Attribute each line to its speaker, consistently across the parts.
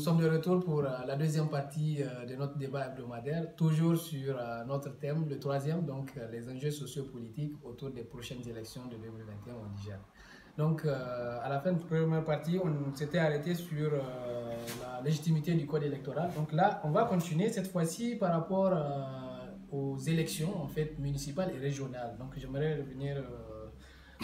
Speaker 1: sommes de retour pour la deuxième partie de notre débat hebdomadaire, toujours sur notre thème, le troisième, donc les enjeux sociopolitiques autour des prochaines élections de 2021 au Niger. Donc, à la fin de la première partie, on s'était arrêté sur la légitimité du code électoral. Donc là, on va continuer cette fois-ci par rapport aux élections en fait municipales et régionales. Donc, j'aimerais revenir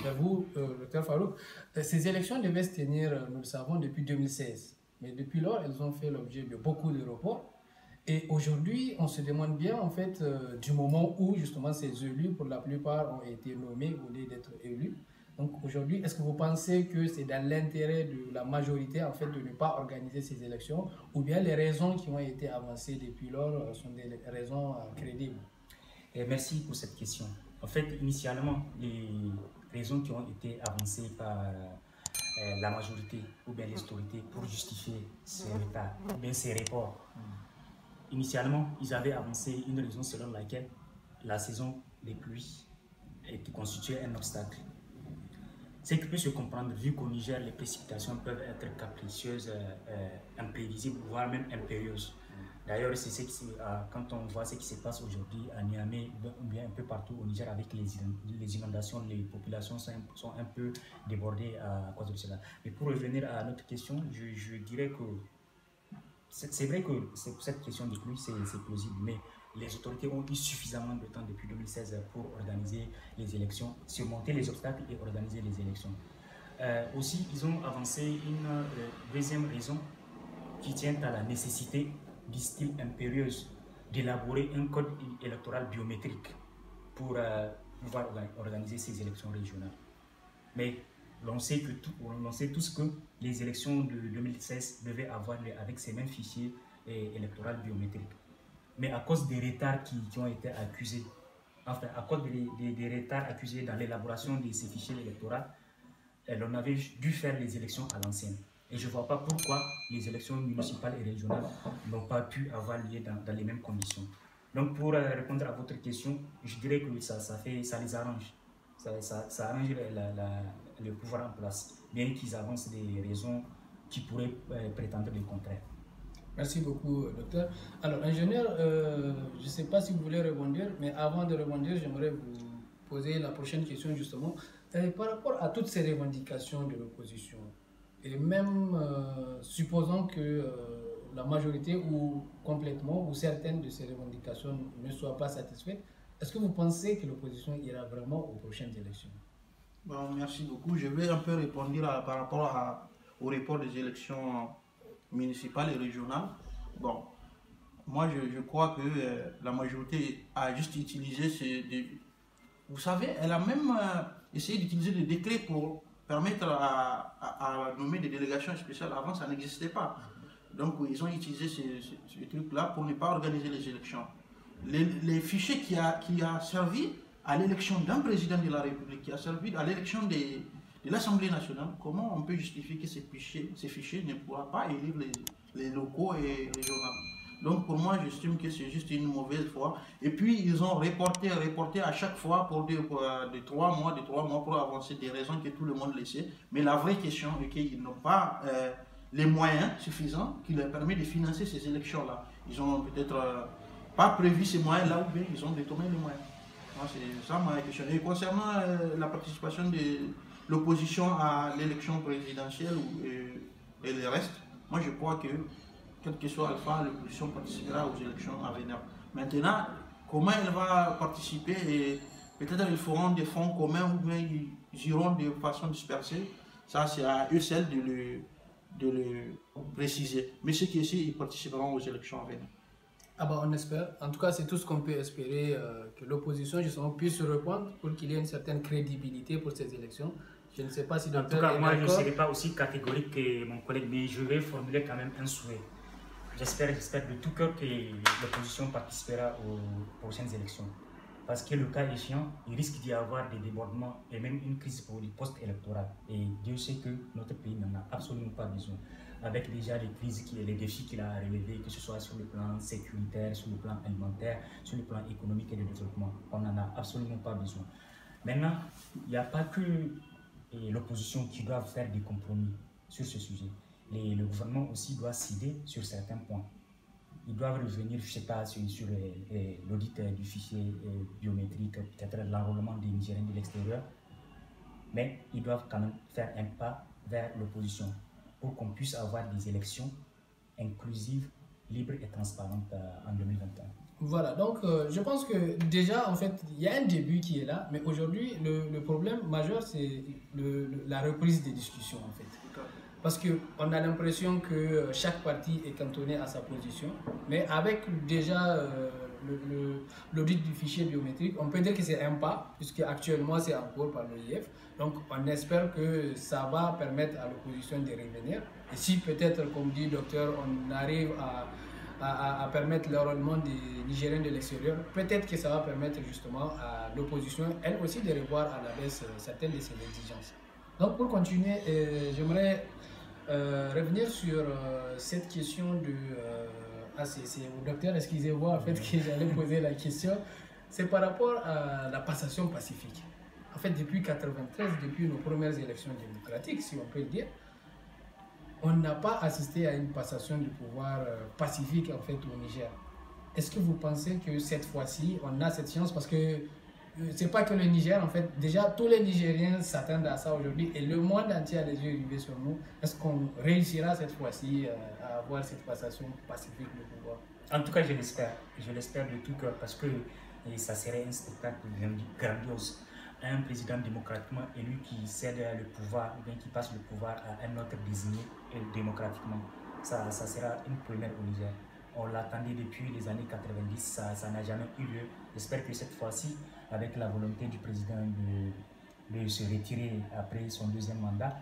Speaker 1: vers vous, Dr Farouk. Ces élections devaient se tenir, nous le savons, depuis 2016. Mais depuis lors, elles ont fait l'objet de beaucoup de reports. Et aujourd'hui, on se demande bien, en fait, du moment où, justement, ces élus, pour la plupart, ont été nommés au lieu d'être élus. Donc, aujourd'hui, est-ce que vous pensez que c'est dans l'intérêt de la majorité, en fait, de ne pas organiser ces élections, ou bien les raisons qui ont été avancées depuis lors sont des raisons crédibles?
Speaker 2: Et merci pour cette question. En fait, initialement, les raisons qui ont été avancées par la majorité ou bien les autorités pour justifier ces retards ou bien ces reports, initialement, ils avaient avancé une raison selon laquelle la saison des pluies constituait un obstacle. Ce qui peut se comprendre, vu qu'au Niger, les précipitations peuvent être capricieuses, imprévisibles, voire même impérieuses. D'ailleurs, c'est ce qui, quand on voit ce qui se passe aujourd'hui à Niamey, ou bien un peu partout au Niger avec les inondations, les populations sont un peu débordées à cause de cela. Mais pour revenir à notre question, je dirais que c'est vrai que cette question de pluie, c'est plausible, mais les autorités ont eu suffisamment de temps depuis 2016 pour organiser les élections, surmonter les obstacles et organiser les élections. Aussi, ils ont avancé une deuxième raison qui tient à la nécessité, disent-ils, impérieuse d'élaborer un code électoral biométrique pour pouvoir organiser ces élections régionales. Mais on sait tous que les élections de 2016 devaient avoir lieu avec ces mêmes fichiers électoraux biométriques. Mais à cause des retards qui ont été accusés, enfin à cause des retards accusés dans l'élaboration de ces fichiers électoraux, on avait dû faire les élections à l'ancienne. Et je ne vois pas pourquoi les élections municipales et régionales n'ont pas pu avoir lieu dans les mêmes conditions. Donc pour répondre à votre question, je dirais que ça les arrange. Ça arrange le pouvoir en place, bien qu'ils avancent des raisons qui pourraient prétendre le contraire.
Speaker 1: Merci beaucoup, docteur. Alors, ingénieur, je ne sais pas si vous voulez rebondir, mais avant de rebondir, j'aimerais vous poser la prochaine question, justement. Par rapport à toutes ces revendications de l'opposition, et même supposons que la majorité ou complètement ou certaines de ces revendications ne soient pas satisfaites, est-ce que vous pensez que l'opposition ira vraiment aux prochaines élections?
Speaker 3: Bon, merci beaucoup. Je vais un peu répondre par rapport au report des élections municipales et régionales. Bon, moi je crois que la majorité a juste utilisé vous savez, elle a même essayé d'utiliser des décrets pour permettre à nommer des délégations spéciales. Avant, ça n'existait pas. Donc, ils ont utilisé ces trucs-là pour ne pas organiser les élections. Les fichiers qui a servi à l'élection d'un président de la République, qui a servi à l'élection de l'Assemblée nationale, comment on peut justifier que ces fichiers ne pourront pas élire les locaux et régionaux? Donc pour moi, j'estime que c'est juste une mauvaise foi. Et puis ils ont reporté à chaque fois pour de 3 mois pour avancer des raisons que tout le monde le sait. Mais la vraie question est qu'ils n'ont pas les moyens suffisants qui leur permettent de financer ces élections-là. Ils ont peut-être pas prévu ces moyens-là ou bien ils ont détourné les moyens. C'est ça ma question. Et concernant la participation de l'opposition à l'élection présidentielle et le reste, moi je crois que quel que soit Alpha, l'opposition participera aux élections à venir. Maintenant, comment elle va participer et peut-être ils feront des fonds communs ou bien ils iront de façon dispersée. Ça, c'est à eux seuls de le préciser. Mais ceux qui ici, ils participeront aux élections à venir.
Speaker 1: Ah bah on espère. En tout cas, c'est tout ce qu'on peut espérer, que l'opposition justement puisse se répondre pour qu'il y ait une certaine crédibilité pour ces élections. Je ne sais pas si
Speaker 2: en tout cas, moi je ne serai pas aussi catégorique que mon collègue, mais je vais formuler quand même un souhait. J'espère de tout cœur que l'opposition participera aux prochaines élections. Parce que le cas échéant, il risque d'y avoir des débordements et même une crise post-électorale. Et Dieu sait que notre pays n'en a absolument pas besoin. Avec déjà les crises, les défis qu'il a relevés, que ce soit sur le plan sécuritaire, sur le plan alimentaire, sur le plan économique et de développement, on n'en a absolument pas besoin. Maintenant, il n'y a pas que l'opposition qui doit faire des compromis sur ce sujet. le gouvernement aussi doit céder sur certains points. Ils doivent revenir, je ne sais pas, sur l'audit du fichier biométrique, peut-être l'enrôlement des Nigériens de l'extérieur, mais ils doivent quand même faire un pas vers l'opposition pour qu'on puisse avoir des élections inclusives, libres et transparentes en 2021.
Speaker 1: Voilà, donc je pense que déjà, en fait, il y a un début qui est là, mais aujourd'hui, le problème majeur, c'est la reprise des discussions, en fait. Parce qu'on a l'impression que chaque parti est cantonné à sa position, mais avec déjà l'audit du fichier biométrique, on peut dire que c'est un pas, puisque actuellement c'est en cours par l'OIF. Donc on espère que ça va permettre à l'opposition de revenir. Et si peut-être, comme dit le docteur, on arrive à permettre l'enrôlement des Nigériens de l'extérieur, peut-être que ça va permettre justement à l'opposition, elle aussi, de revoir à la baisse certaines de ses exigences. Donc pour continuer, j'aimerais revenir sur cette question de... c'est au docteur, excusez-moi, en fait, que j'allais poser la question. C'est par rapport à la passation pacifique. En fait, depuis 1993, depuis nos premières élections démocratiques, si on peut le dire, on n'a pas assisté à une passation du pouvoir pacifique, en fait, au Niger. Est-ce que vous pensez que cette fois-ci, on a cette chance? Parce que c'est pas que le Niger, en fait, déjà tous les Nigériens s'attendent à ça aujourd'hui et le monde entier a les yeux rivés sur nous. Est-ce qu'on réussira cette fois-ci à avoir cette passation pacifique de pouvoir?
Speaker 2: En tout cas, je l'espère. Je l'espère de tout cœur parce que ça serait un spectacle grandiose. Un président démocratiquement élu qui cède le pouvoir ou bien qui passe le pouvoir à un autre désigné démocratiquement. Ça sera une première au Niger. On l'attendait depuis les années 90, ça n'a jamais eu lieu. J'espère que cette fois-ci, avec la volonté du président de se retirer après son deuxième mandat,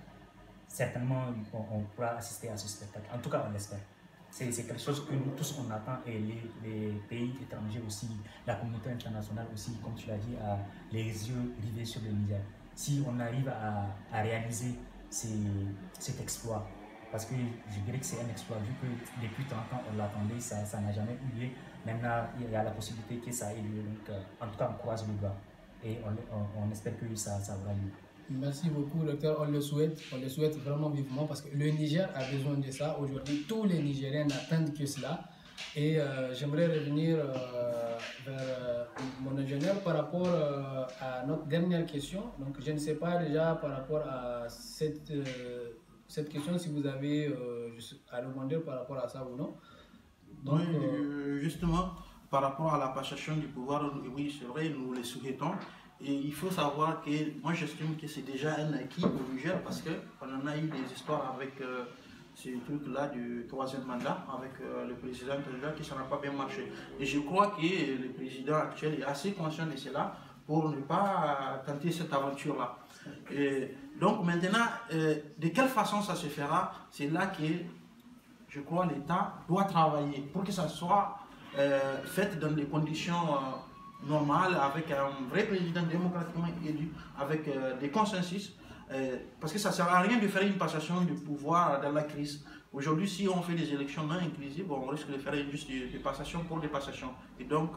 Speaker 2: certainement on pourra assister à ce spectacle. En tout cas, on l'espère. C'est quelque chose que nous tous on attend et les pays étrangers aussi, la communauté internationale aussi, comme tu l'as dit, a les yeux rivés sur le Niger. Si on arrive à réaliser cet exploit, parce que je dirais que c'est un exploit, vu que depuis 30 ans on l'attendait, ça n'a jamais eu lieu. Maintenant, il y a la possibilité que ça ait lieu. Donc, en tout cas, on croise le bras et on espère que ça aura lieu.
Speaker 1: Merci beaucoup, docteur. On le souhaite vraiment vivement parce que le Niger a besoin de ça. Aujourd'hui, tous les Nigériens n'attendent que cela. Et j'aimerais revenir vers mon ingénieur par rapport à notre dernière question. Donc, je ne sais pas déjà par rapport à cette question si vous avez à demander par rapport à ça ou non.
Speaker 3: Donc, oui, justement, par rapport à la passation du pouvoir, oui, c'est vrai, nous les souhaitons. Et il faut savoir que moi j'estime que c'est déjà un acquis au Niger parce qu'on en a eu des histoires avec ces trucs-là du troisième mandat, avec le président déjà qui ça n'a pas bien marché. Et je crois que le président actuel est assez conscient de cela pour ne pas tenter cette aventure-là. Donc maintenant, de quelle façon ça se fera? C'est là que je crois l'État doit travailler pour que ça soit fait dans des conditions normales, avec un vrai président démocratiquement élu, avec des consensus, parce que ça ne sert à rien de faire une passation de pouvoir dans la crise. Aujourd'hui, si on fait des élections non inclusives, on risque de faire juste des passations pour des passations. Et donc,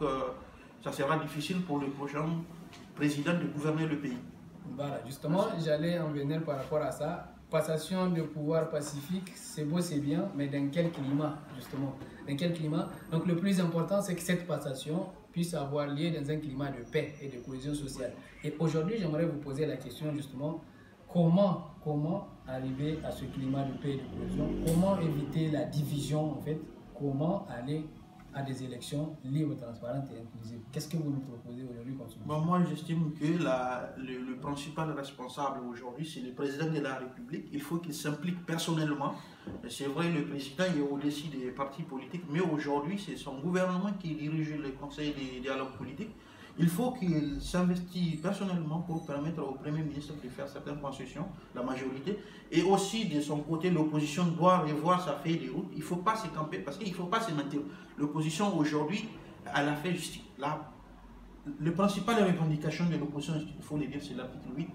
Speaker 3: ça sera difficile pour le prochain président de gouverner le pays.
Speaker 1: Voilà, justement, j'allais en venir par rapport à ça. Passation de pouvoir pacifique, c'est beau, c'est bien, mais dans quel climat, justement? Dans quel climat? Donc, le plus important, c'est que cette passation puisse avoir lieu dans un climat de paix et de cohésion sociale. Et aujourd'hui, j'aimerais vous poser la question, justement, comment arriver à ce climat de paix et de cohésion? Comment éviter la division, en fait? Comment aller à des élections libres, transparentes et inclusives? Qu'est-ce que vous nous proposez aujourd'hui comme solution?
Speaker 3: Moi, j'estime que le principal responsable aujourd'hui, c'est le président de la République. Il faut qu'il s'implique personnellement. C'est vrai, le président est au-dessus des partis politiques, mais aujourd'hui, c'est son gouvernement qui dirige le conseil des dialogues politiques. Il faut qu'il s'investisse personnellement pour permettre au Premier ministre de faire certaines concessions, la majorité. Et aussi, de son côté, l'opposition doit revoir sa feuille de route. Il ne faut pas se camper, parce qu'il ne faut pas se mentir. L'opposition, aujourd'hui, elle a fait justice. La principale revendication de l'opposition, il faut le dire, c'est l'article 8.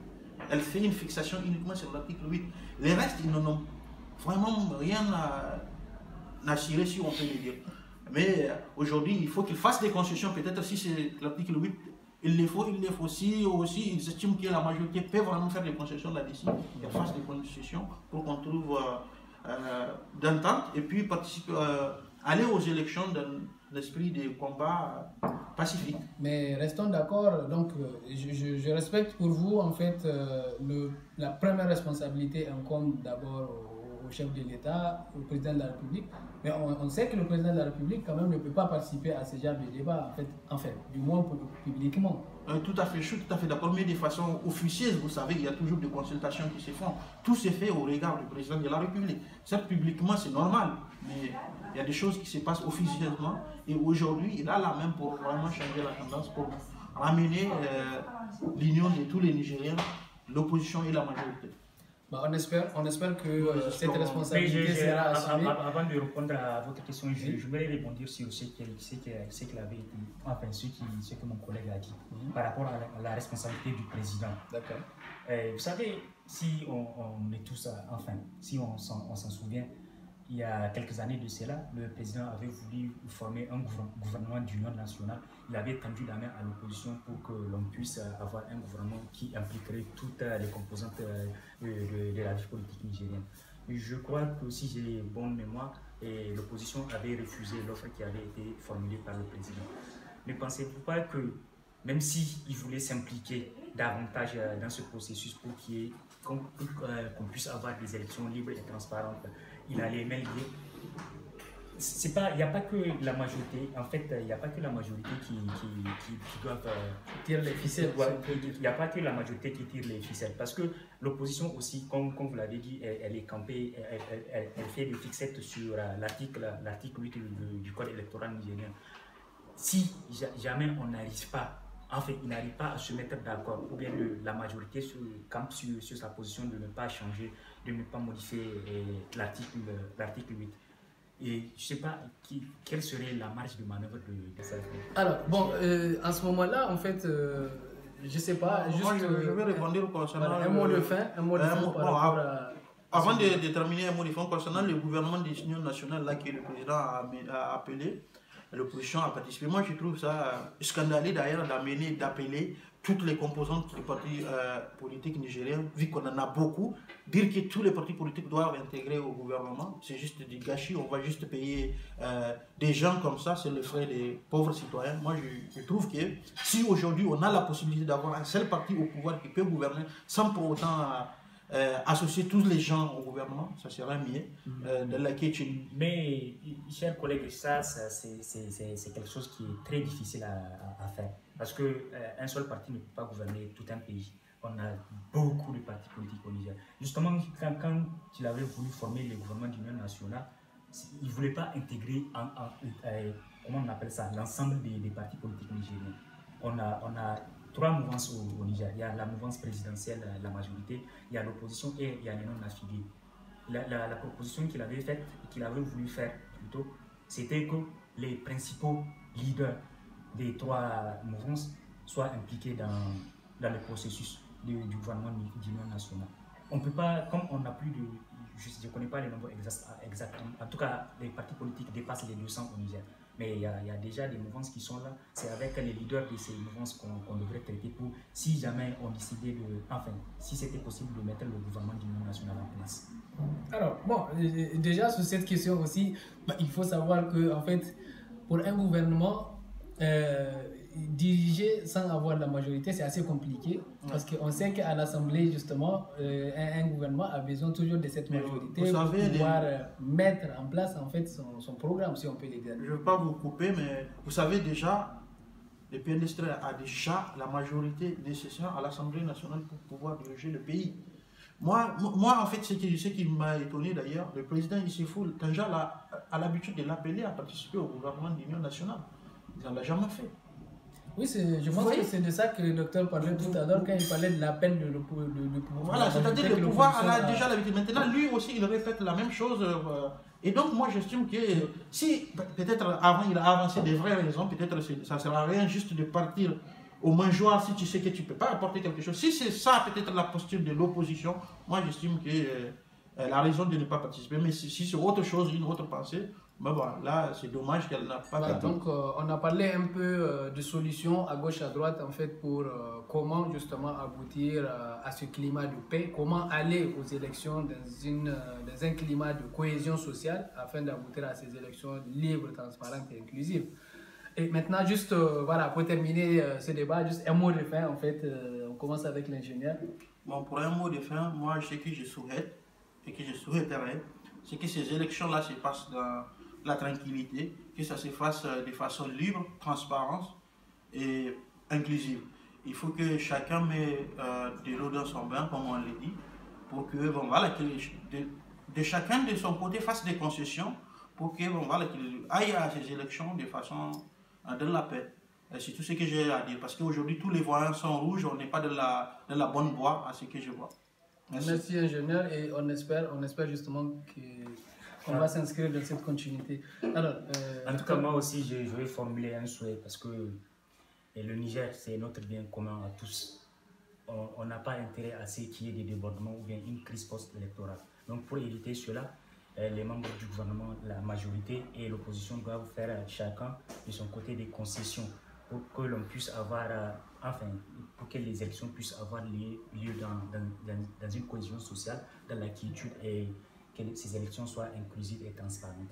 Speaker 3: Elle fait une fixation uniquement sur l'article 8. Les restes, ils n'en ont vraiment rien à cirer, si on peut le dire. Mais aujourd'hui, il faut qu'ils fassent des concessions. Peut-être si c'est l'article 8, il le faut. Si aussi ils estiment que la majorité peut vraiment faire des concessions là-dessus, qu'ils fassent des concessions pour qu'on trouve d'entente et puis participer, aller aux élections dans l'esprit des combats pacifiques.
Speaker 1: Mais restons d'accord, donc je respecte pour vous, en fait, la première responsabilité incombe d'abord au chef de l'État, au président de la République, mais on sait que le président de la République quand même ne peut pas participer à ce genre de débat, en fait, du moins publiquement.
Speaker 3: Tout à fait, je suis tout à fait d'accord, mais de façon officieuse, vous savez, il y a toujours des consultations qui se font. Tout se fait au regard du président de la République. Certes, publiquement, c'est normal, mais il y a des choses qui se passent officieusement. Et aujourd'hui, il a la main pour vraiment changer la tendance, pour ramener l'union de tous les Nigériens, l'opposition et la majorité.
Speaker 1: Bah, on espère que cette responsabilité sera assumée.
Speaker 2: Avant de répondre à votre question, je voudrais rebondir sur ce que mon collègue a dit par rapport à la responsabilité du président.
Speaker 1: D'accord.
Speaker 2: Vous savez, si on est tous, si on s'en souvient, il y a quelques années de cela, le président avait voulu former un gouvernement d'union nationale. Il avait tendu la main à l'opposition pour que l'on puisse avoir un gouvernement qui impliquerait toutes les composantes de la vie politique nigérienne. Je crois que si j'ai bonne mémoire, l'opposition avait refusé l'offre qui avait été formulée par le président. Ne pensez-vous pas que même s'il voulait s'impliquer davantage dans ce processus pour qu'on puisse avoir des élections libres et transparentes, il allait mêler. Il n'y a pas que la majorité, en fait, il n'y a pas que la majorité qui doit
Speaker 1: tirer les ficelles.
Speaker 2: Il n'y a pas que la majorité qui tire les ficelles, parce que l'opposition aussi, comme vous l'avez dit, elle est campée, elle fait des fixettes sur l'article 8 du code électoral nigérien. Si jamais on n'arrive pas, il n'arrive pas à se mettre d'accord, ou bien la majorité campe sur sa position de ne pas changer, de ne pas modifier l'article 8. Et je ne sais pas quelle serait la marge de manœuvre de ça.
Speaker 1: Alors, bon, en ce moment-là, en fait, je ne sais pas. Juste,
Speaker 3: moi, je vais répondre concernant.
Speaker 1: Un mot de fin par rapport à.
Speaker 3: Avant de terminer, un mot de fin concernant le gouvernement d'union nationale là, que le président a appelé. L'opposition a participé. Moi, je trouve ça scandaleux d'ailleurs d'appeler toutes les composantes des partis politiques nigériens, vu qu'on en a beaucoup, dire que tous les partis politiques doivent intégrer au gouvernement, c'est juste du gâchis. On va juste payer des gens comme ça, c'est le frais des pauvres citoyens. Moi, je trouve que si aujourd'hui on a la possibilité d'avoir un seul parti au pouvoir qui peut gouverner sans pour autant associer tous les gens au gouvernement, ça serait mieux. De la
Speaker 2: Mais, chers collègues, ça c'est quelque chose qui est très difficile à faire. Parce qu'un seul parti ne peut pas gouverner tout un pays. On a beaucoup de partis politiques au Niger. Justement, quand il avait voulu former le gouvernement d'union nationale, il ne voulait pas intégrer, comment on appelle ça, l'ensemble des partis politiques nigériens. On a trois mouvances au Niger. Il y a la mouvance présidentielle, la majorité, il y a l'opposition et il y a les non-affiliés. La proposition qu'il avait faite, qu'il avait voulu faire plutôt, c'était que les principaux leaders des trois mouvances soient impliqués dans le processus du gouvernement d'union nationale. On ne peut pas, comme on n'a plus de... Je ne connais pas les nombres exacts. En tout cas, les partis politiques dépassent les 200 au Niger. Mais il y a déjà des mouvances qui sont là. C'est avec les leaders de ces mouvances qu'on devrait traiter pour, si jamais on décidait si c'était possible de mettre le gouvernement d'union nationale en place.
Speaker 1: Alors, bon, déjà sur cette question aussi, il faut savoir que, en fait, pour un gouvernement, diriger sans avoir la majorité, c'est assez compliqué. Parce qu'on sait qu'à l'Assemblée, justement, un gouvernement a besoin toujours de cette majorité pour pouvoir mettre en place, en fait, son programme, si on peut le dire.
Speaker 3: Je ne veux pas vous couper, mais vous savez déjà, le PNDS a déjà la majorité nécessaire à l'Assemblée nationale pour pouvoir diriger le pays. Moi en fait, ce qui m'a étonné d'ailleurs, le président Issoufou Tanja a l'habitude de l'appeler à participer au gouvernement d'union nationale. Il ne l'a jamais fait.
Speaker 1: Oui, je pense que c'est de ça que le docteur parlait tout à l'heure quand il parlait de l'appel de pouvoir.
Speaker 3: Voilà, c'est-à-dire que le pouvoir a déjà l'habitude. Maintenant, lui aussi, il répète la même chose. Et donc, moi, j'estime que si peut-être avant il a avancé des vraies raisons, peut-être ça ne sert à rien juste de partir au mangeoire si tu sais que tu ne peux pas apporter quelque chose. Si c'est ça, peut-être la posture de l'opposition, moi, j'estime que la raison de ne pas participer. Mais si c'est autre chose, une autre pensée, Mais bon, là, c'est dommage qu'elle n'a pas
Speaker 1: Voilà,
Speaker 3: fait.
Speaker 1: donc on a parlé un peu de solutions à gauche, à droite, en fait, pour comment justement aboutir à ce climat de paix, comment aller aux élections dans un climat de cohésion sociale afin d'aboutir à ces élections libres, transparentes et inclusives. Et maintenant, juste voilà, pour terminer ce débat, juste un mot de fin, en fait, on commence avec l'ingénieur.
Speaker 3: Bon, pour un mot de fin, moi, ce que je souhaite et que je souhaiterais, c'est que ces élections-là se passent dans la tranquillité, que ça se fasse de façon libre, transparente et inclusive. Il faut que chacun mette de l'eau dans son bain, comme on l'a dit, pour que, bon, voilà, que de chacun de son côté fasse des concessions pour que, bon, voilà, qu'il aille à ces élections de façon dans la paix. C'est tout ce que j'ai à dire. Parce qu'aujourd'hui, tous les voyants sont rouges. On n'est pas dans la bonne voie, à ce que je vois.
Speaker 1: Merci ingénieur. Et on espère justement qu'on va s'inscrire dans cette continuité. Alors,
Speaker 2: en tout cas, moi aussi, je vais formuler un souhait parce que le Niger, c'est notre bien commun à tous. On n'a pas intérêt à ce qu'il y ait des débordements ou bien une crise post-électorale. Donc, pour éviter cela, les membres du gouvernement, la majorité et l'opposition doivent faire chacun de son côté des concessions pour que l'on puisse avoir, pour que les élections puissent avoir lieu dans une cohésion sociale, dans la quiétude et que ces élections soient inclusives et transparentes.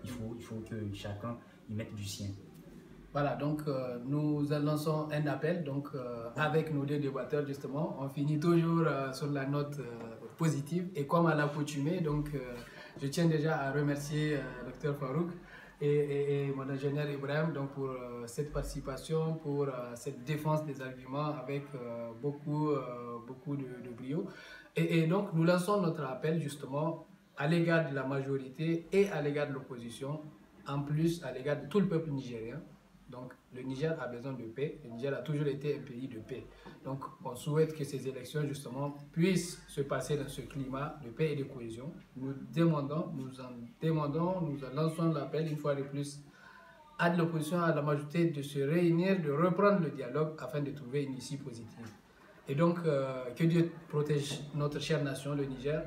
Speaker 2: Il faut que chacun y mette du sien.
Speaker 1: Voilà, donc nous lançons un appel donc, avec nos deux débatteurs justement. On finit toujours sur la note positive et comme à l'accoutumée, donc je tiens déjà à remercier Dr Farouk et mon ingénieur Ibrahim donc, pour cette participation, pour cette défense des arguments avec beaucoup de brio. Et donc nous lançons notre appel justement à l'égard de la majorité et à l'égard de l'opposition, en plus à l'égard de tout le peuple nigérien. Donc, le Niger a besoin de paix. Le Niger a toujours été un pays de paix. Donc, on souhaite que ces élections, justement, puissent se passer dans ce climat de paix et de cohésion. Nous lançons l'appel, une fois de plus, à l'opposition, à la majorité, de se réunir, de reprendre le dialogue afin de trouver une issue positive. Et donc, que Dieu protège notre chère nation, le Niger,